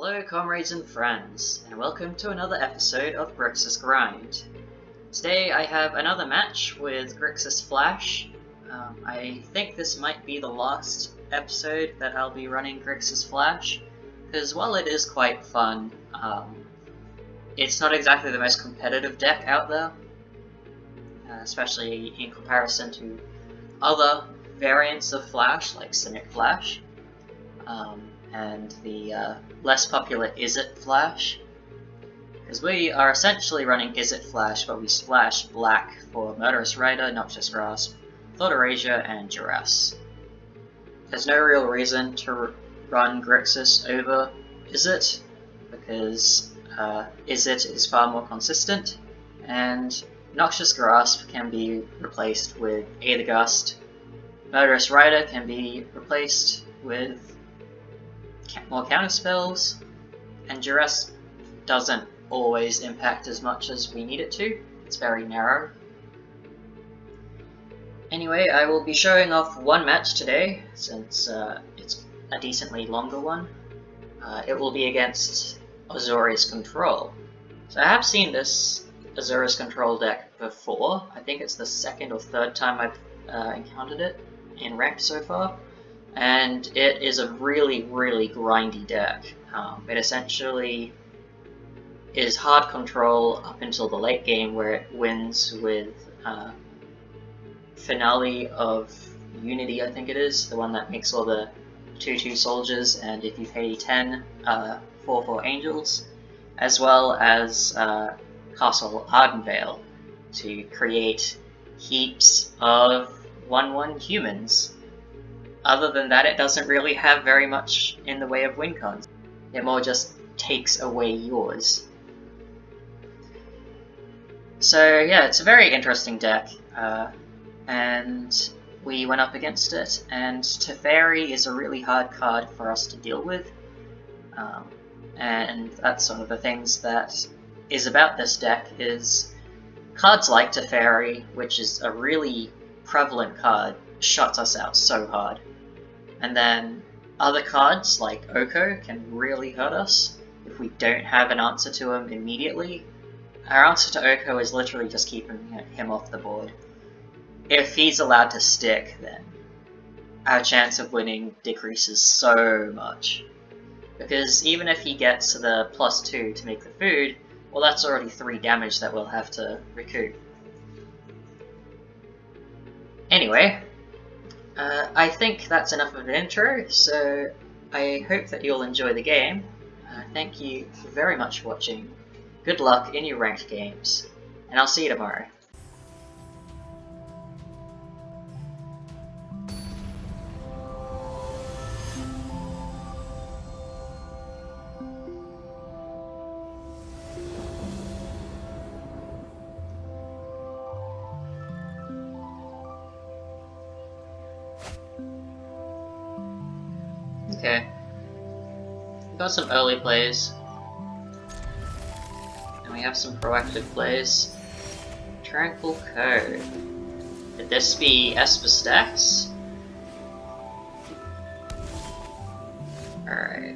Hello comrades and friends, and welcome to another episode of Grixis Grind. Today I have another match with Grixis Flash. I think this might be the last episode that I'll be running Grixis Flash, because while it is quite fun, it's not exactly the most competitive deck out there, especially in comparison to other variants of Flash, like Cynic Flash. And the less popular Is It Flash, because we are essentially running Is It Flash, but we splash black for Murderous Rider, Noxious Grasp, Thought Erasure, and Duress. There's no real reason to run Grixis over Is It, because Is It is far more consistent, and Noxious Grasp can be replaced with Aethergust, Murderous Rider can be replaced with more counter spells, and Duress doesn't always impact as much as we need it to. It's very narrow. Anyway, I will be showing off one match today, since it's a decently longer one. It will be against Azorius Control. So I have seen this Azorius Control deck before. I think it's the second or third time I've encountered it in ranked so far. And it is a really grindy deck. It essentially is hard control up until the late game, where it wins with Finale of Unity, I think it is, the one that makes all the 2/2 soldiers, and if you pay 10, 4/4 angels, as well as Castle Ardenvale to create heaps of 1/1 humans. Other than that, it doesn't really have very much in the way of win cons. It more just takes away yours. So yeah, it's a very interesting deck, and we went up against it, and Teferi is a really hard card for us to deal with, and that's one of the things that is about this deck, is cards like Teferi, which is a really prevalent card, shuts us out so hard. And then other cards like Oko can really hurt us if we don't have an answer to him immediately. Our answer to Oko is literally just keeping him off the board. If he's allowed to stick, then our chance of winning decreases so much. Because even if he gets the +2 to make the food, well, that's already 3 damage that we'll have to recoup. Anyway, I think that's enough of an intro, so I hope that you'll enjoy the game. Thank you very much for watching. Good luck in your ranked games, and I'll see you tomorrow. Okay, we've got some early plays, and we have some proactive plays. Tranquil Code. Could this be Esper Stacks? Alright.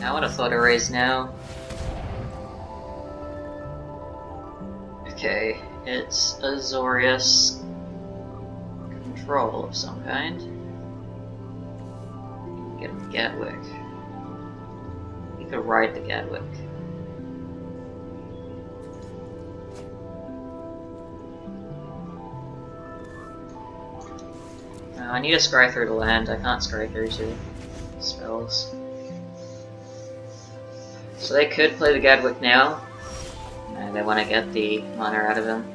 I want to Thought Erase now. Okay, it's Azorius Control of some kind. Get a Gadwick. We could ride the Gadwick. I need to scry through the land. I can't scry through 2 spells. So they could play the Gadwick now. They want to get the mana out of him.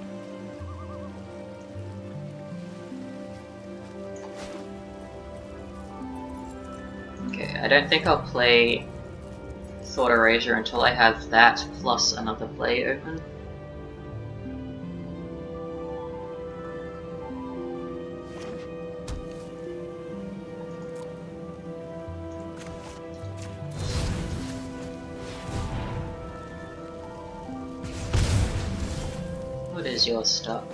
I don't think I'll play Thought Erasure until I have that plus another play open. What is your stuff?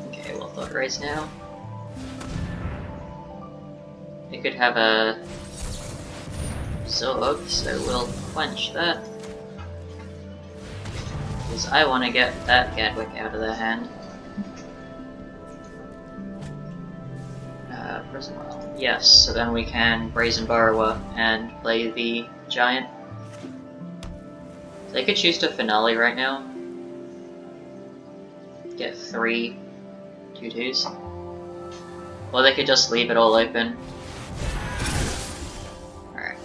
Okay, we'll Thought Erase now. They could have a Zorg, so we'll quench that. Because I want to get that Gadwick out of their hand. Prison Well. Yes, so then we can Brazen Borrower and play the Giant. They could choose to Finale right now. Get 3 2/2s. Or they could just leave it all open. Alright.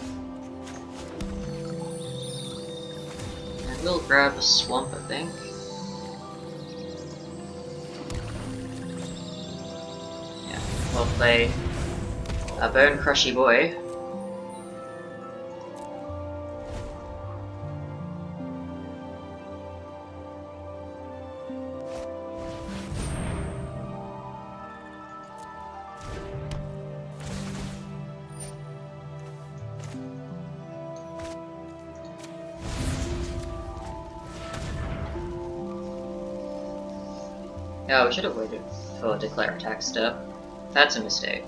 And we'll grab a Swamp, I think. Yeah, we'll play a Bone Crushy Boy. Oh, we should have waited for Declare Attack step. That's a mistake.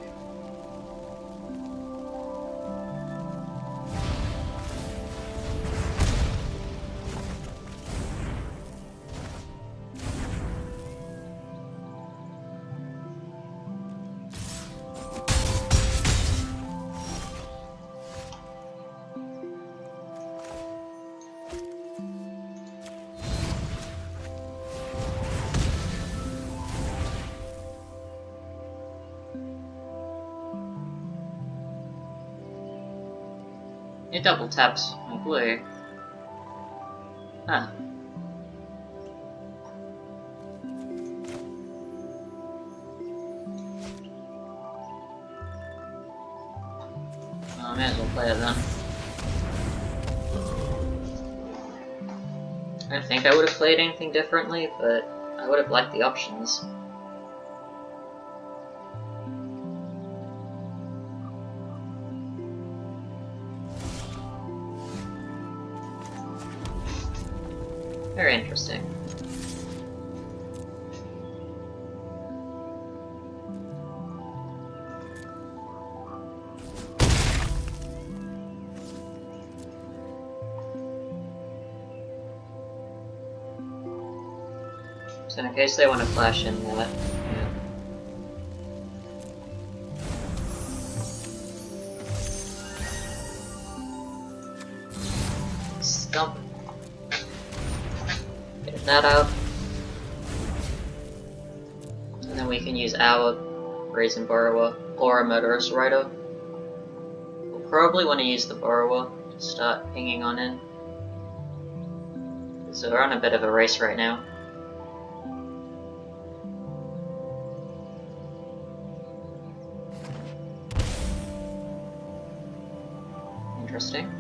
It double taps my blue. Huh. I may as well play it then. I don't think I would have played anything differently, but I would have liked the options. Very interesting. So in case they want to flash in that, yeah. Stump. Get that out. And then we can use our Brazen Borrower or a Murderous Rider. We'll probably want to use the Borrower to start pinging on in. So we're on a bit of a race right now. Interesting.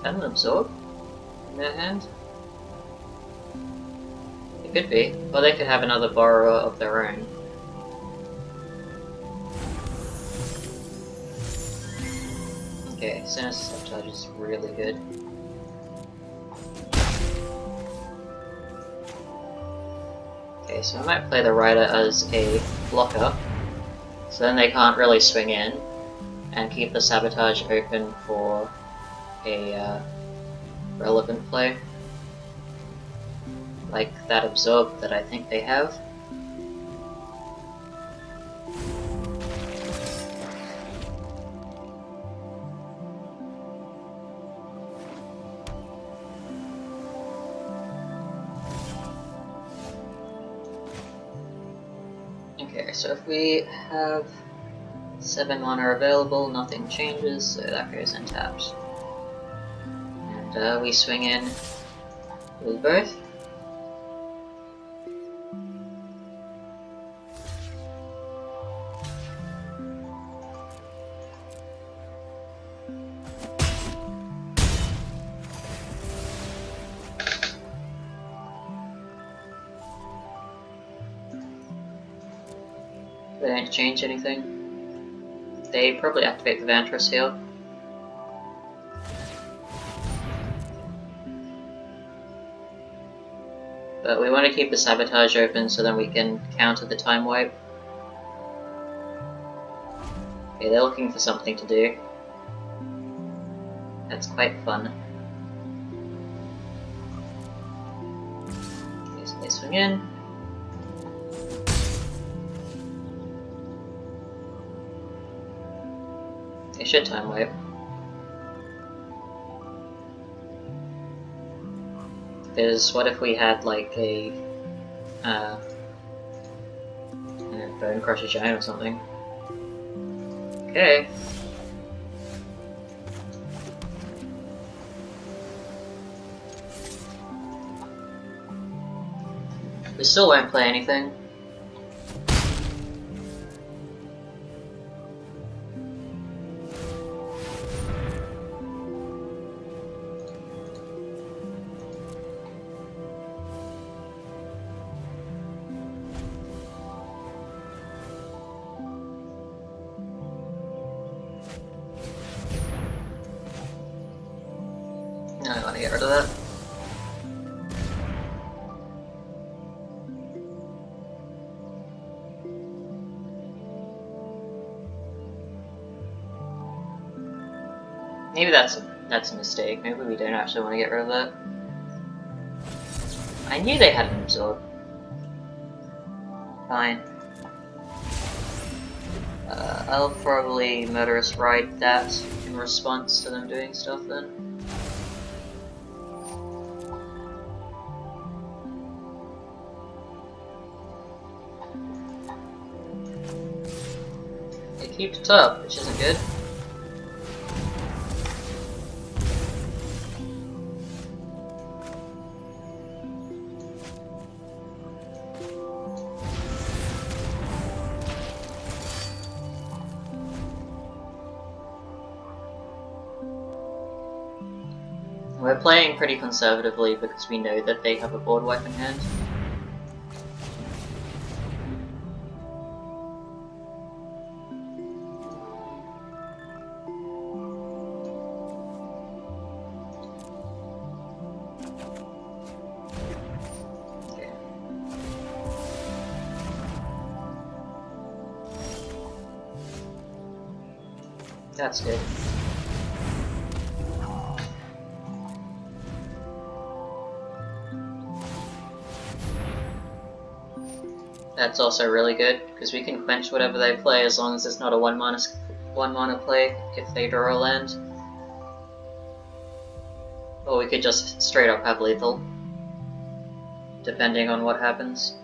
An Absorb in their hand? It could be. Or they could have another Borrower of their own. Okay, Sinister Sabotage is really good. Okay, so I might play the Rider as a blocker, so then they can't really swing in, and keep the Sabotage open for a relevant play, like that Absorb that I think they have. Okay, so if we have 7 mana available, nothing changes, so that goes untapped. We swing in with both. They don't change anything. They probably activate the Vantress here. But we want to keep the Sabotage open so then we can counter the Time Wipe. Okay, they're looking for something to do. That's quite fun. Okay, so they swing in. They should Time Wipe. Because what if we had like a Bone Crusher Giant or something? Okay. We still won't play anything. No, I want to get rid of that. Maybe that's a mistake. Maybe we don't actually want to get rid of that. I knew they had an absorb. Fine. I'll probably Murderous Ride that in response to them doing stuff then. They keep it up, which isn't good. We're playing pretty conservatively because we know that they have a board wipe in hand. Okay. That's good. That's also really good, because we can quench whatever they play as long as it's not a 1-mana play if they draw a land. Or we could just straight up have lethal, depending on what happens.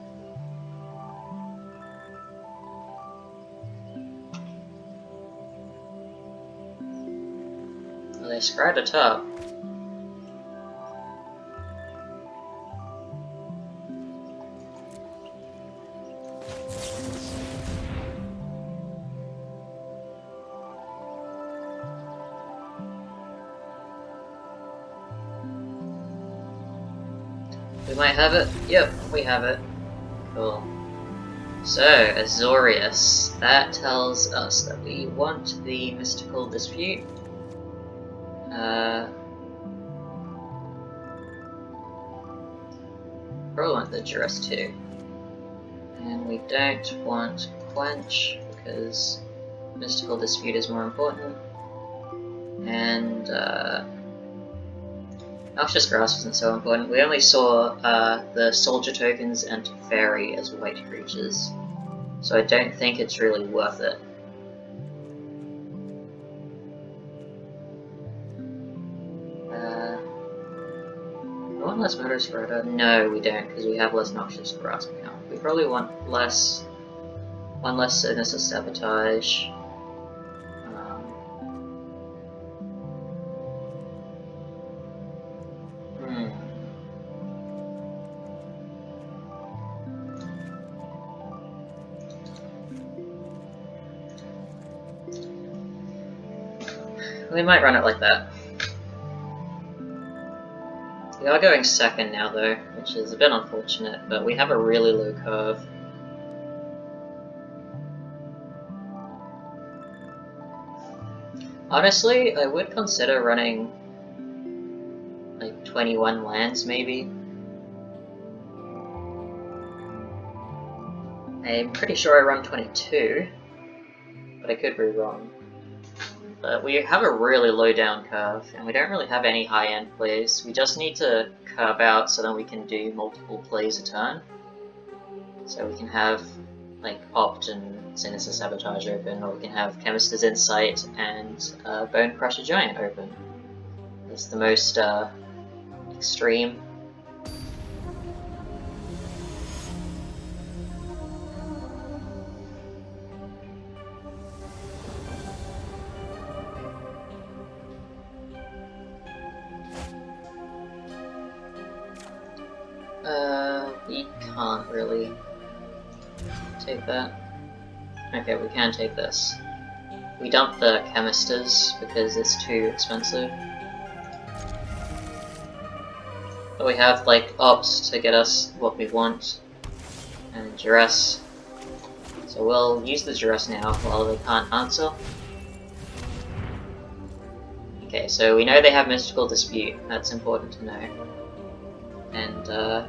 Well, they scryed a top. We might have it. Yep, we have it. Cool. So, Azorius. That tells us that we want the Mystical Dispute. Probably want the Duress too. And we don't want Quench, because Mystical Dispute is more important. And, Noxious Grasp isn't so important. We only saw the Soldier tokens and Fairy as white creatures, so I don't think it's really worth it. We want less Murderous Spreader? No, we don't, because we have less Noxious Grasp now. We probably want one less Sinister Sabotage. We might run it like that. We are going second now though, which is a bit unfortunate, but we have a really low curve. Honestly, I would consider running like 21 lands maybe. I'm pretty sure I run 22, but I could be wrong. But we have a really low down curve, and we don't really have any high-end plays. We just need to curve out so that we can do multiple plays a turn. So we can have like Opt and Sinister Sabotage open, or we can have Chemist's Insight and Bone Crusher Giant open. It's the most extreme. We can't really take that. Okay, we can take this. We dump the Chemisters because it's too expensive. But we have like Ops to get us what we want, and Duress. So we'll use the Duress now while they can't answer. Okay, so we know they have Mystical Dispute, that's important to know. And we'll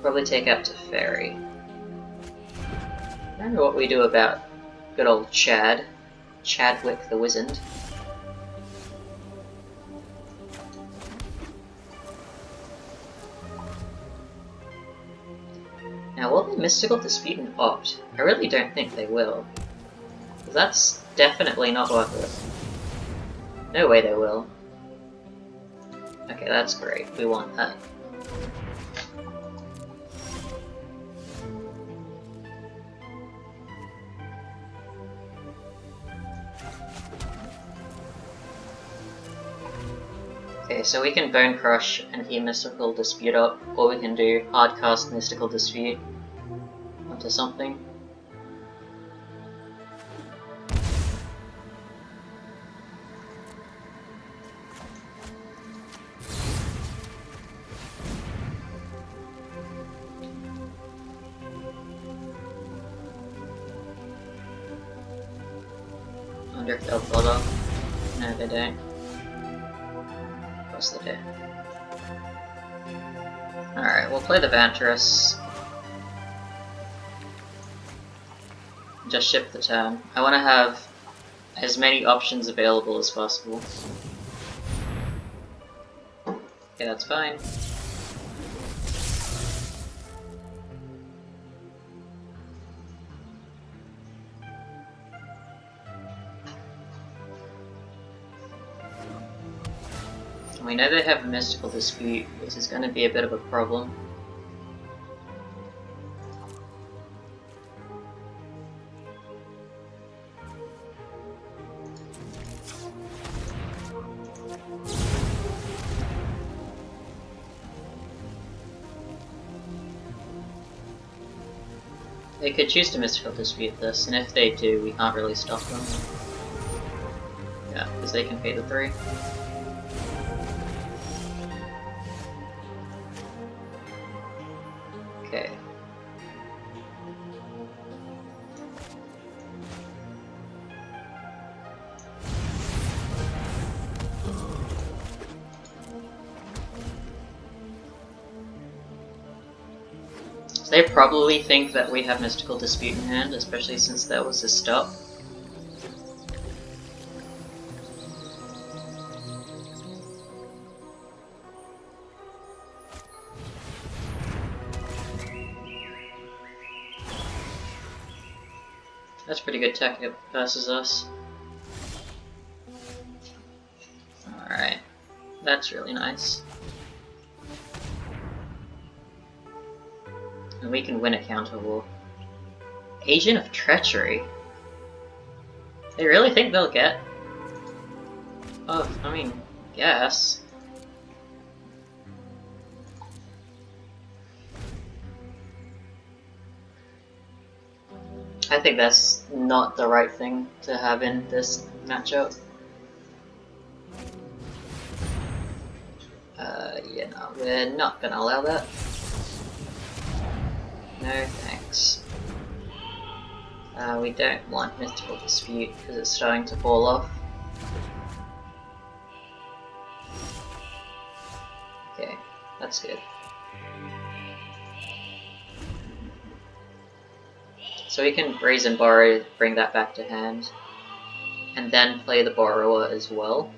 probably take out Teferi. I don't know what we do about good old Chadwick the Wizard. Now, will they Mystical Dispute and Opt? I really don't think they will. That's definitely not worth it. No way they will. Okay, that's great. We want that. Okay, so we can Bone Crush and keep Mystical Dispute up, or we can do Hardcast Mystical Dispute onto something. I wonder if they'll bother. No, they don't. Of course they do. Alright, we'll play the Vantress. Just ship the turn. I want to have as many options available as possible. Okay, that's fine. We know they have a Mystical Dispute, which is going to be a bit of a problem. They could choose to Mystical Dispute this, and if they do, we can't really stop them. Yeah, because they can pay the 3. Okay. So they probably think that we have Mystical Dispute in hand, especially since that was a stop. That's pretty good tech versus us. Alright, that's really nice. And we can win a counter war. Agent of Treachery? They really think they'll get? Oh, I mean, guess. I think that's not the right thing to have in this matchup. Yeah, no, we're not gonna allow that. No thanks. We don't want Mythical Dispute because it's starting to fall off. Okay, that's good. So we can Brazen Borrow, bring that back to hand, and then play the Borrower as well,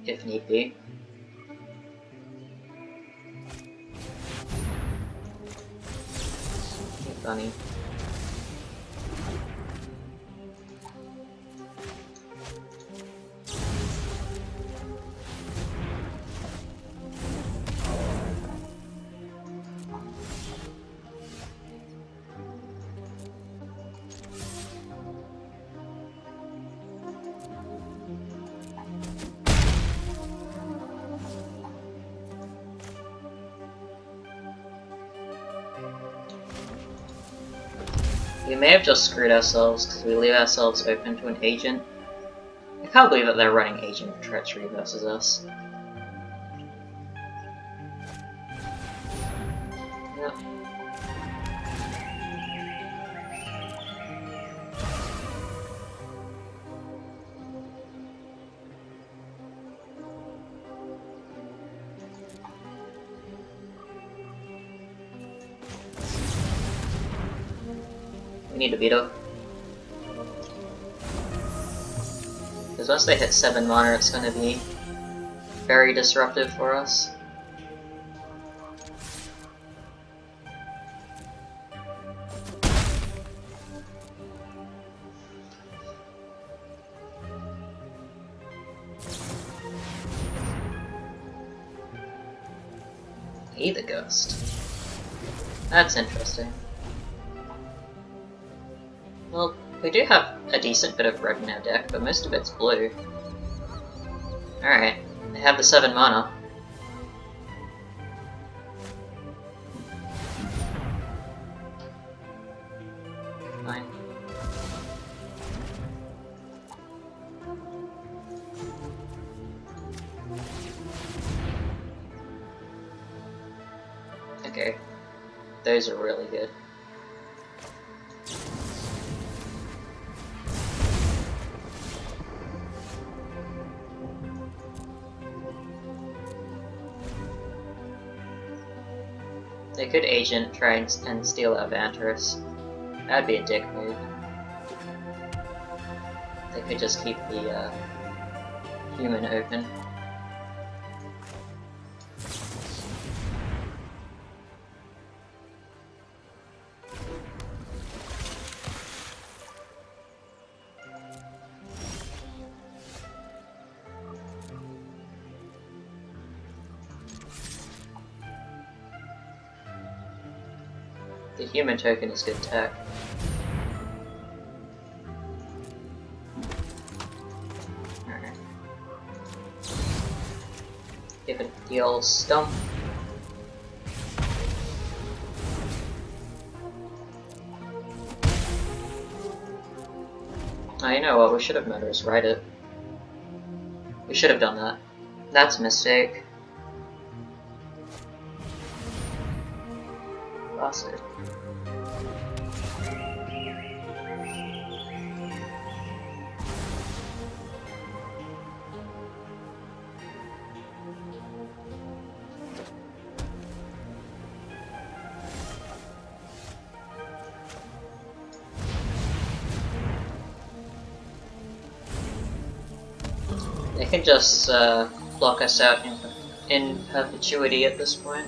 if need be. Funny. We may have just screwed ourselves because we leave ourselves open to an agent. I can't believe that they're running Agent of Treachery versus us. Yep. We need a beat-up. Because once they hit 7 mana, it's going to be very disruptive for us. Either Ghost. That's interesting. Well, we do have a decent bit of red in our deck, but most of it's blue. Alright, they have the 7 mana. Fine. Okay, those are really good. They could agent, try and steal our Vantress. That'd be a dick move. They could just keep the human open. The human token is good tech. Alright. Give it the old stump. Oh, you know what? We should have Murderous Write it. We should have done that. That's a mistake. Bastard. They can just block us out in perpetuity at this point.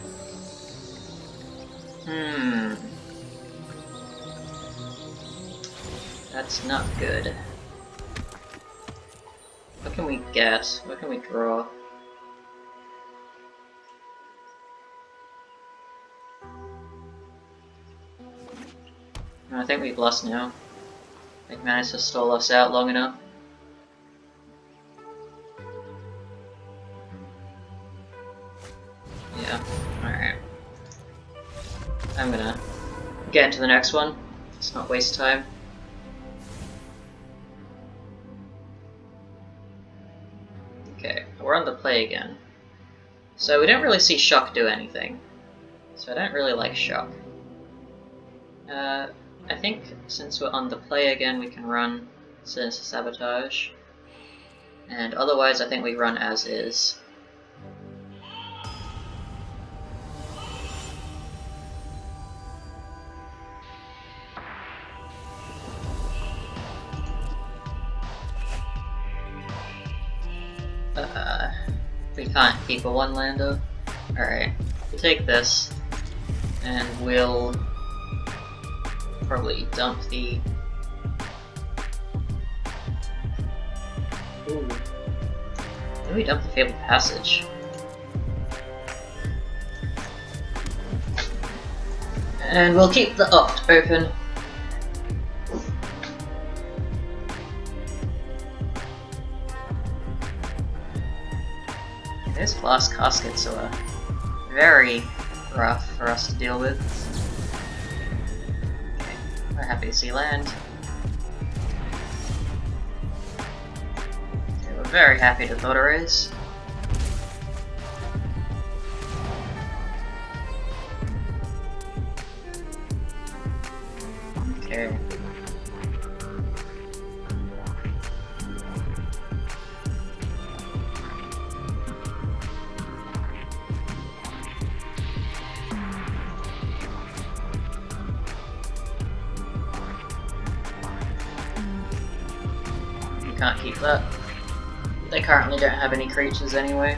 That's not good. What can we get? What can we draw? I think we've lost now. They've managed to stall us out long enough. Yeah, alright. I'm gonna get into the next one. Let's not waste time. Okay, we're on the play again. So we don't really see Shock do anything. So I don't really like Shock. I think since we're on the play again, we can run Sinister Sabotage. And otherwise, I think we run as is. We can't keep a one-lander. Alright, we'll take this, and we'll probably dump the... Ooh. Maybe we dump the Fabled Passage. And we'll keep the Opt open. Those glass caskets are very rough for us to deal with. Okay, we're happy to see land. Okay, we're very happy to auto raise. Okay. Can't keep that. They currently don't have any creatures anyway.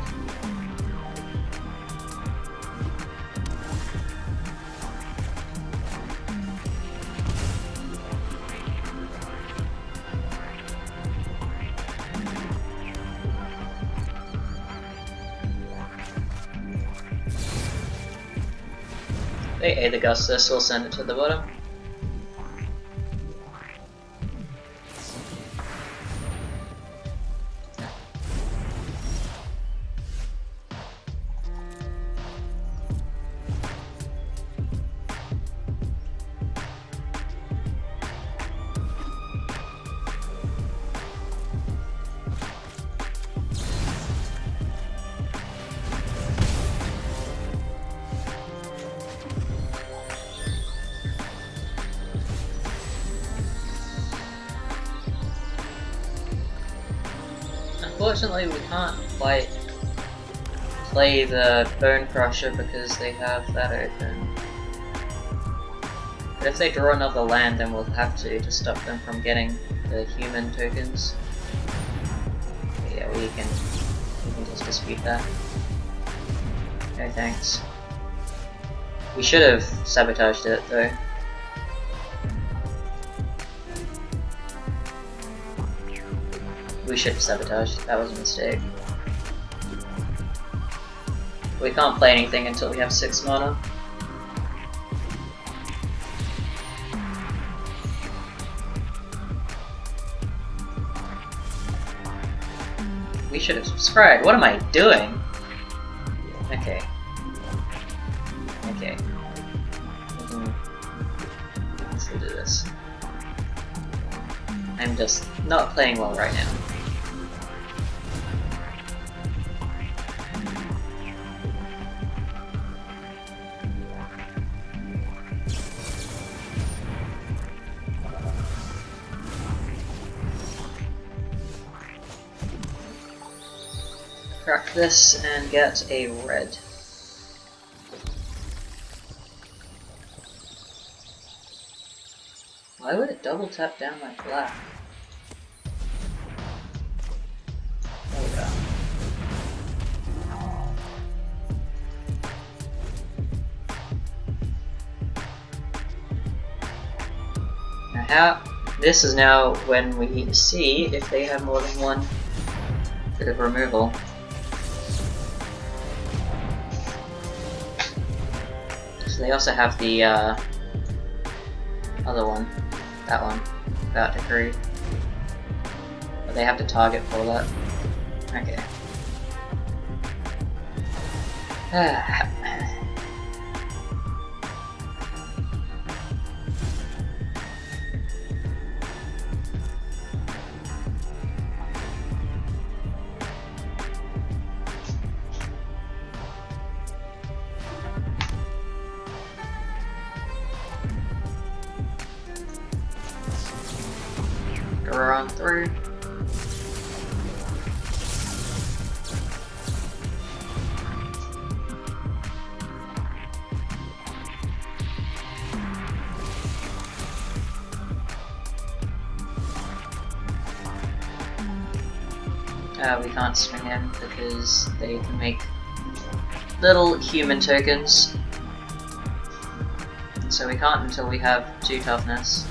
They Aether Gust this, we'll send it to the bottom. Unfortunately, we can't quite play the Bone Crusher because they have that open. But if they draw another land, then we'll have to stop them from getting the human tokens. But yeah, we can just dispute that. No thanks. We should have sabotaged it though. We should have sabotaged, that was a mistake. We can't play anything until we have 6 mana. We should have subscribed. What am I doing? Okay. Okay. Let's do this. I'm just not playing well right now. Crack this and get a red. Why would it double tap down my black? There we go. Now this is now when we need to see if they have more than one bit of removal. So they also have the other one, that one, that decree. But they have to target for that. Okay. Mirror on through. We can't swing in because they can make little human tokens. So we can't until we have 2 toughness.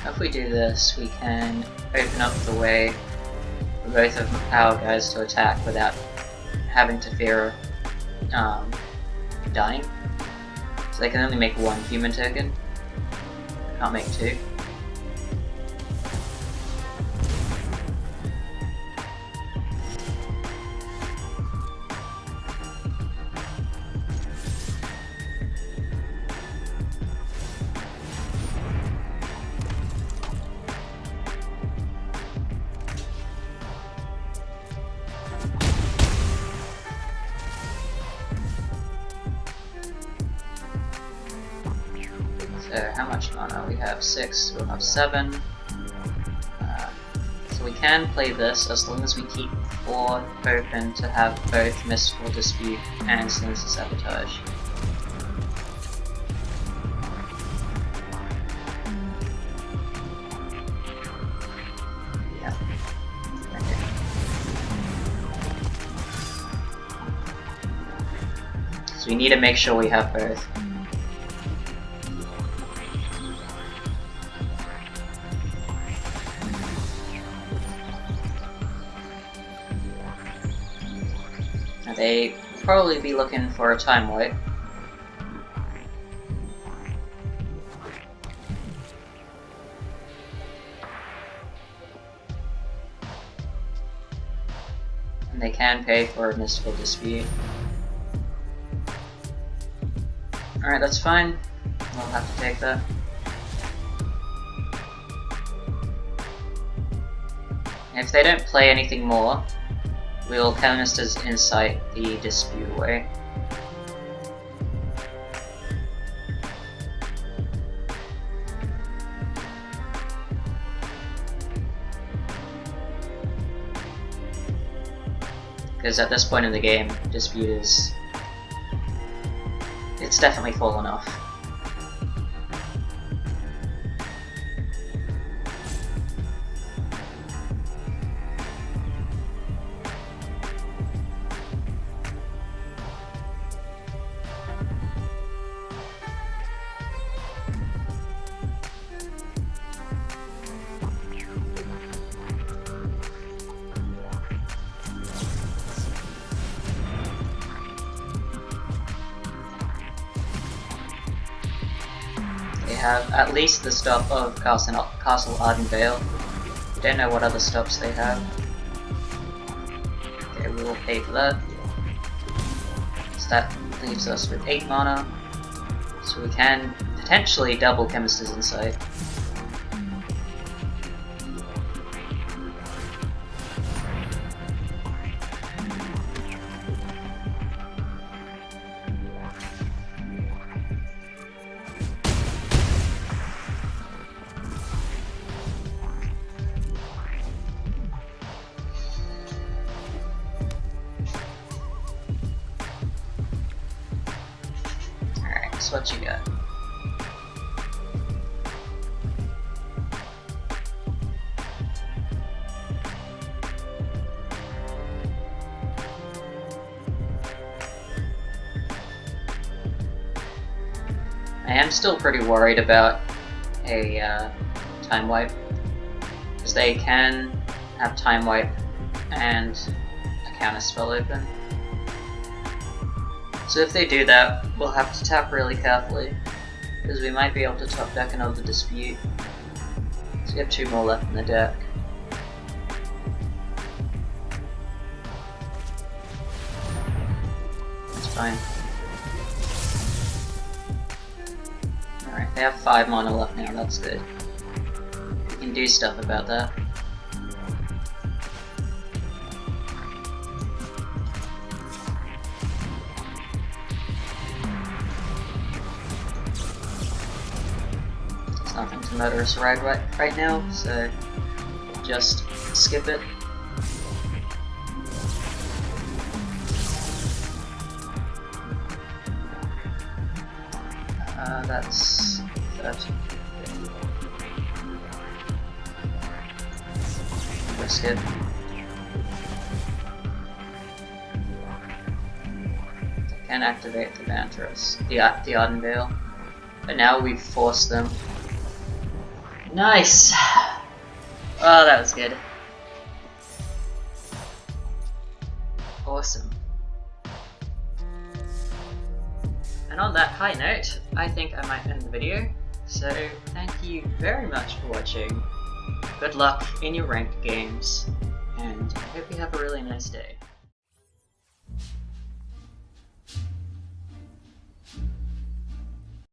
If we do this, we can open up the way for both of our guys to attack without having to fear dying. So they can only make 1 human token, can't make 2. So how much mana? We have 6, we'll have 7. So we can play this as long as we keep 4 open to have both Mystical Dispute and Sinister Sabotage. Yeah. Okay. So we need to make sure we have both. They probably be looking for a time wipe. And they can pay for a Mystical Dispute. Alright, that's fine. We'll have to take that. And if they don't play anything more, we will Chemist's Insight the dispute away. Because at this point in the game, dispute is... it's definitely fallen off. Have at least the stop of Castle Ardenvale. We don't know what other stops they have. Okay, we will pay for that. So that leaves us with 8 mana. So we can potentially double Chemist's Insight. So what you got? I am still pretty worried about a time wipe, because they can have time wipe and a counter spell open. So if they do that, we'll have to tap really carefully. because we might be able to top deck another Dispute. So we have 2 more left in the deck. That's fine. Alright, they have 5 mana left now, that's good. We can do stuff about that. Nothing to murder us right now, so just skip it. That's that. Risk it. Can activate the Mantras, the Arden Veil, but now we've forced them. Nice! Oh, that was good. Awesome. And on that high note, I think I might end the video. So, thank you very much for watching. Good luck in your ranked games, and I hope you have a really nice day.